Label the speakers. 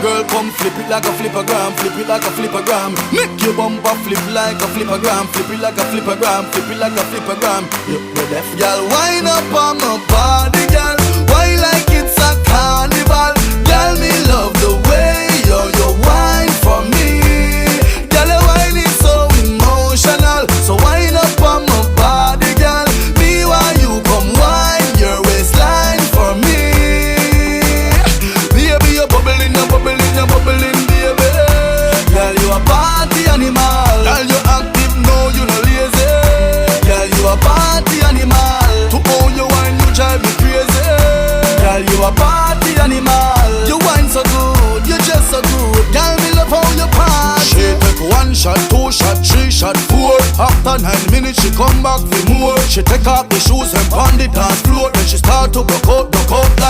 Speaker 1: girl, come flip it like a flippergram, flip it like a flippergram. Make your bumper flip like a flippergram, flip it like a flippergram, flip it like a flippergram. You're deaf, girl. Wind up on my body, girl. Why like it's a carnival, girl? Me love the way you wine for me, girl. Your wine is so emotional, so wind up on my body, girl. Me while you come wine your waistline for me. Baby, you're bubbling, you're bubbling, you're bubbling, baby. Girl, you a party animal. Girl, you active, no, you no lazy. Girl, you a party animal. To own your wine, you drive me crazy. Girl, you a party animal. You wine so good, you just so good. Girl, me love how you party. She take 1 shot, 2 shot, 3 shot, 4. After 9 minutes, she come back for more. She take off the shoes and pound the dance floor. Then she start to broke out like